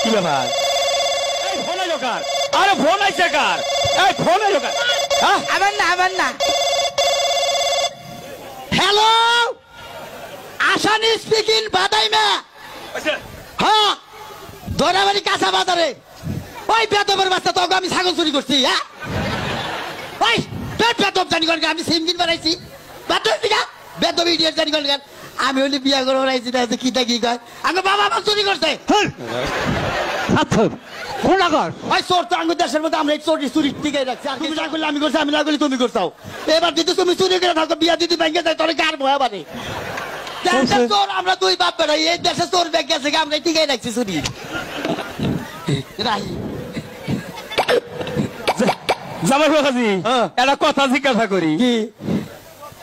কি ব্যাপার? এই ফোন আইলো কার? আরে ফোন আইছে কার? এই ফোন আইলো কার? হ্যাঁ আবার না হ্যালো আসানি স্পিকিং বাদাইমা হ্যাঁ দরাবাড়ি কাঁচা বাজারে ওই বেদবের বাচ্চা তো আমি ছাগল চুরি করছি হ্যাঁ ওই বেদব জানি কন আমি সিম কিন বানাইছি বেদব ইডিয়েট জানি কন আমি হলে বিয়া করে বানাইছি না কিটা কি কয় আমার বাবা আমার চুরি করছে ওই চোর তো আমার দেশের মধ্যে আমরা চোর চুরি টিকে রাখছি আর তুমি না করলে আমি করছি আমি না করলে তুমি করছাও এবার যদি তুমি চুরি করে থাকো বিয়া যদি ব্যাংকে যায় তোর কার ভয় বাড়ে চোর আমরা দুই বাপ বেড়াই এই দেশে চোর ব্যাগ গেছে আমরা টিকে রাখছি চুরি জামাই বাবাজি একটা কথা জিজ্ঞাসা করি কি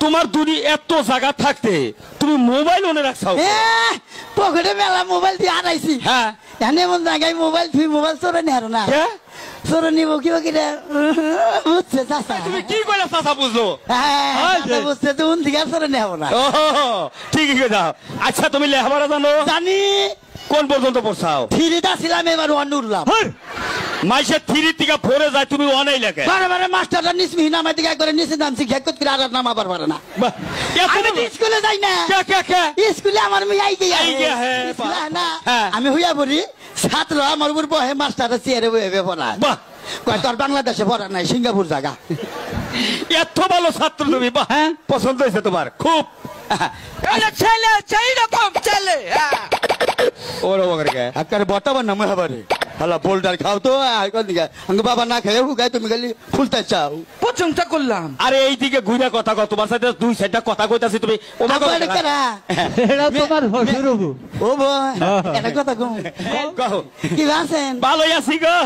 তোমার দুনি এত জায়গা থাকতে তুমি মোবাইল মনে রাখছো পকেটে মেলা মোবাইল দিয়ে হারাইছি হ্যাঁ এনে এমন জায়গায় মোবাইল তুই মোবাইল চোরে নেহারো না চোরে নিব কিবা কিনা বুঝছে চাষা তুমি কি করে চাষা বুঝলো বুঝছে তো উন থেকে চোরে নেহাবো না ঠিকই যাও আচ্ছা তুমি লেখাপড়া জানো জানি কোন পর্যন্ত পড়ছাও থ্রিটা ছিলাম এবার ওয়ান উঠলাম মাইসে থ্রি থেকে ফোরে যায় তুমি অনেই লেখে বারে মাস্টারটা নিসমি নামাই দিকে একবারে নিচে নামছি ঘেকত করে আর নামাবার পারে না আমি স্কুলে যাই না স্কুলে আমার মেয়ে না আমি হইয়া বলি ছাত্র আমার উপর বহে মাস্টারটা চেয়ারে বহে পড়ায় কয় তোর বাংলাদেশে পড়া নাই সিঙ্গাপুর জায়গা এত ভালো ছাত্র তুমি পছন্দ হয়েছে তোমার খুব ছেলে সেই রকম ছেলে ওর একেবারে বর্তমান নাম হবারে হ্যালো বোল্ডার খাও তো আঙ্গ বাবা না খেয়ে হুকায় তুমি খালি ফুলতে চাও প্রশংসা করলাম আরে এই দিকে ঘুরে কথা কও তোমার সাথে দুই সাইডটা কথা কইতাছি তুমি তোমার ও ভাই এটা কথা কও কি আছেন ভালোই আছি গো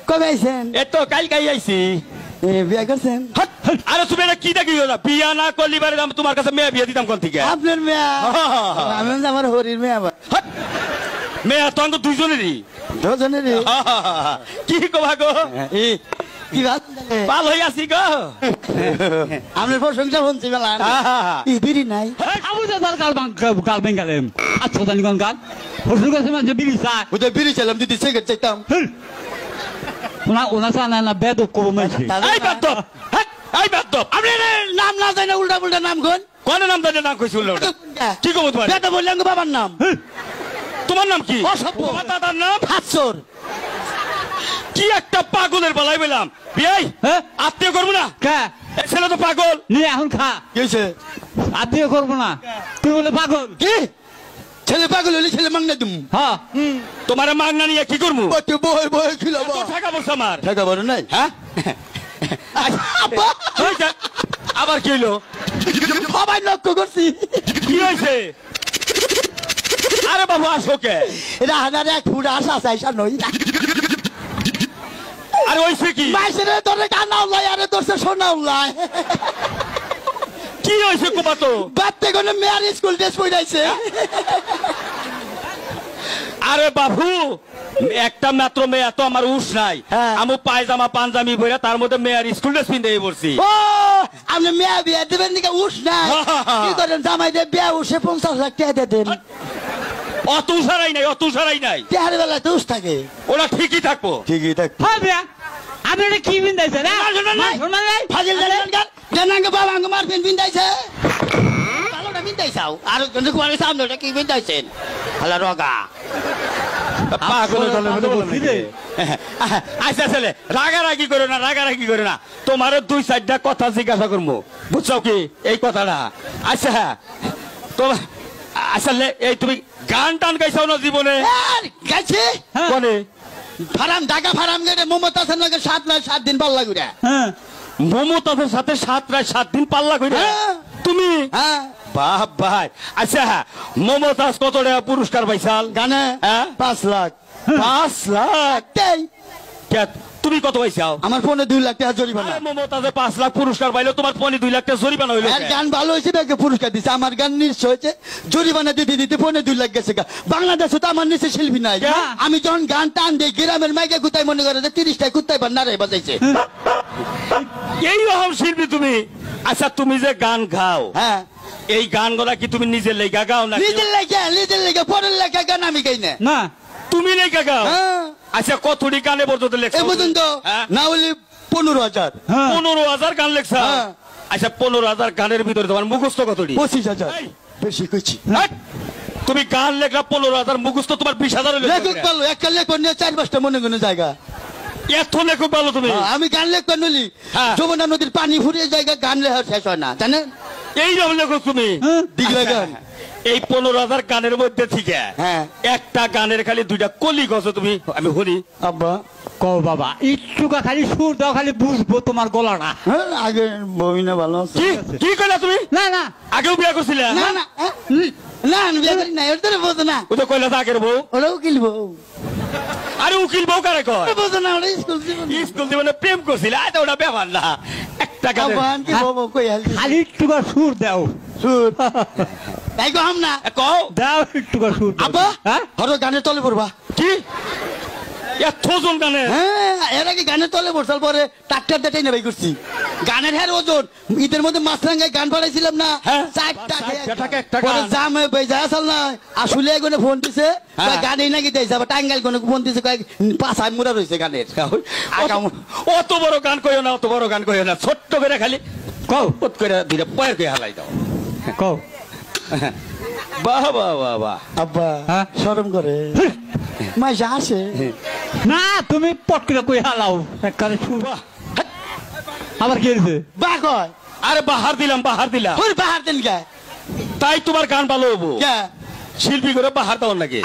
কবে আইছেন এই তো কালকেই আইছি বিয়া করছেন আরে তুমি এটা কি দেখি বিয়া না করলি বারে আমি তোমার কাছে মেয়ে বিয়ে দিতাম কোন থেকে আপনার মেয়ে আমি আমার হরির মেয়ে আবার মেয়ে তো আমি দুইজনেরই দুজনেরই কি কবা গো কি ভালো হয়ে আছি গো আপনার প্রশংসা শুনছি বেলা বিড়ি নাই গাল বেঙ্গালেম আচ্ছা জানি কোন গাল প্রশংসা মানে বিড়ি চা ওদের বিড়ি চাইলাম দিদি সিগারেট চাইতাম ওনা চা না বেদব কব মাইছে এই বেদব আপনি নাম না জানি উল্টা উল্টা নাম কোন কোন নাম জানি নাম কইছি উল্টা কি কব তোমার বেদব বললাম বাবার নাম তোমার নাম কি অসভ্য তোমার দাদার নাম হাতচোর কি একটা পাগলের বেলায় বললাম বিয়াই আত্মীয় করবো না ছেলে তো পাগল নিয়ে এখন খা কি হয়েছে আত্মীয় করবো না তুই বলে পাগল কি ছেলে পাগল হলে ছেলে মাংনা তুমি হ্যাঁ তোমার মাংনা নিয়ে কি করবো বই বই খিলাব টাকা বলছে আমার টাকা বড় নাই হ্যাঁ আবার কি হইলো সবাই লক্ষ্য করছি কি হয়েছে আরে বাবু আসো কে রাহানার এক ফুট আশা চাইসা নই আরে ওইছে কি মাইসের তোরে কানাও লাই আরে তোরছে সোনাও লাই কি হয়েছে কোপা তো বাচ্চা কোন মেয়ার স্কুল ড্রেস পরাইছে আরে বাবু একটা মাত্র মেয়ে তো আমার উস নাই আমি পায়জামা পাঞ্জাবি পরে তার মধ্যে মেয়ের স্কুল ড্রেস পিনতে পড়ছি ও আপনি মেয়া বিয়া দেবেন নাকি উস নাই কি করেন জামাই দিয়ে বিয়া উসে 50 লাখ টাকা দেন অত উসারাই নাই অত উসারাই নাই তেহার বেলা তো উস থাকে ওরা ঠিকই থাকবো ঠিকই থাকবো হ্যাঁ বিয়া আপনি এটা কি বিন্দাইছে না ফাজিল জানেন গান জানাঙ্গ বাবা আঙ্গ মার বিন্দাইছে ভালোটা বিন্দাইছাও আর কোন কোয়ারে সামনেটা কি বিন্দাইছেন হলা রগা আচ্ছা ছেলে রাগারাগি করো না রাগারাগি করো না তোমার দুই চারটা কথা জিজ্ঞাসা করবো বুঝছো কি এই কথাটা আচ্ছা তোমার আসলে এই তুমি গান টান গাইছাও না জীবনে গাইছে কোনে ফারাম ঢাকা ফারাম গেলে মমতাজের লগে 7 দিন পাল্লা ঘুরে মমতাজের সাথে 7 দিন পাল্লা ঘুরে তুমি বাহ ভাই আচ্ছা মমতাজ কত টাকা পুরস্কার পাইছাল গানে 5 লাখ 5 লাখ তুমি কত পাইছাও আমার ফোনে 2 লাখ টাকা জরিমানা মমতাজে 5 লাখ পুরস্কার পাইলো তোমার ফোনে 2 লাখ টাকা জরিমানা হইলো আর গান ভালো হয়েছে ব্যাগে পুরস্কার দিছে আমার গান নিশ্চয় হয়েছে জরিমানা দিতে দিতে ফোনে 2 লাখ গেছে বাংলাদেশে তো আমার নিচে শিল্পী নাই আমি যখন গান টান দিই গ্রামের মাইকে কুতাই মনে করে 30টা কুত্তাই নারে বাজাইছে এই রকম শিল্পী তুমি আচ্ছা তুমি যে গান গাও হ্যাঁ এই গানগুলা কি তুমি নিজের লেখা গাও না নিজের লেখা পরের লেখা গান আমি গাই না তুমি লেখা গাও হ্যাঁ আচ্ছা কতটি গানে পর্যন্ত এ লেখছো পর্যন্ত হ্যাঁ? না হলে 15,000 হ্যাঁ 15,000 গান লেখছা হ্যাঁ। আচ্ছা 15,000 গানের ভিতরে তোমার মুখস্থ কতটি 25,000 এই। বেশি কইছি হাট! তুমি গান লেখলা 15,000 মুখস্থ তোমার 20,000 লেখক পারলো একটা লেখক নিয়ে 4-5টা মনে কোনো জায়গা এত লেখক ভালো তুমি আমি গান লেখক নলি হ্যাঁ। যমুনা নদীর পানি ফুরিয়ে জায়গা গান লেখা শেষ হয় না জানেন এই রকম লেখক তুমি দিগলা আচ্ছা, গান এই 15,000 গানের মধ্যে থেকে হ্যাঁ। একটা গানের খালি দুইটা কলি গছ তুমি আমি শুনি আব্বা কও বাবা একটুকা খালি সুর দাও খালি বুঝবো তোমার গলাটা হ্যাঁ আগে বমিনা ভালো আছে কি কি কইলা তুমি না না আগেও বিয়া করছিলা না না না আমি বিয়ে করি না ওটা বোঝো না ও তো কইলা তো আগের বউ ওরাও কিনবো আরে উকিল বউ কারে কয় বোঝো না ওরা স্কুল জীবন স্কুল জীবনে প্রেম করছিল আজ ওটা ব্যাপার না একটা গানের আব্বান কি বাবা কই হাল খালি একটুকা সুর দাও সুর তাই কো হাম না কও দাও একটুকা সুর দাও। আব্বা হ্যাঁ হরো গানের তলে পড়বা কি এত ওজন গানে হ্যাঁ এর আগে গানের তলে বসার পরে ট্রাক্টর দেটাই নেবাই করছি গানের হ্যার ওজন ঈদের মধ্যে মাছরাঙ্গায় গান পাঠাইছিলাম না হ্যাঁ। 4টা টাকা একটা পরে গান। জাম হয়ে বেজা আসল না আসলে এগুলো ফোন দিছে হ্যাঁ। গানই নাকি দিয়েছে আবার টাঙ্গাইল কোনো ফোন দিছে পাঁচায় মুড়া রয়েছে গানের অত বড় গান কইও না অত বড় গান কইও না ছোট্ট করে খালি কও পট করে দুইটা পয়ের করে হালাই দাও কও বাহ বাহ বাহ বাহ আব্বা হ্যাঁ? শরম করে মাইশা আসে না তুমি পট করে কই হালাও একবারে সুর বাহ আবার কি হয়েছে বা কয় আরে বাহার দিলাম তোর বাহার দেন কে তাই তোমার গান ভালো হবো কে শিল্পী করে বাহার দাও নাকি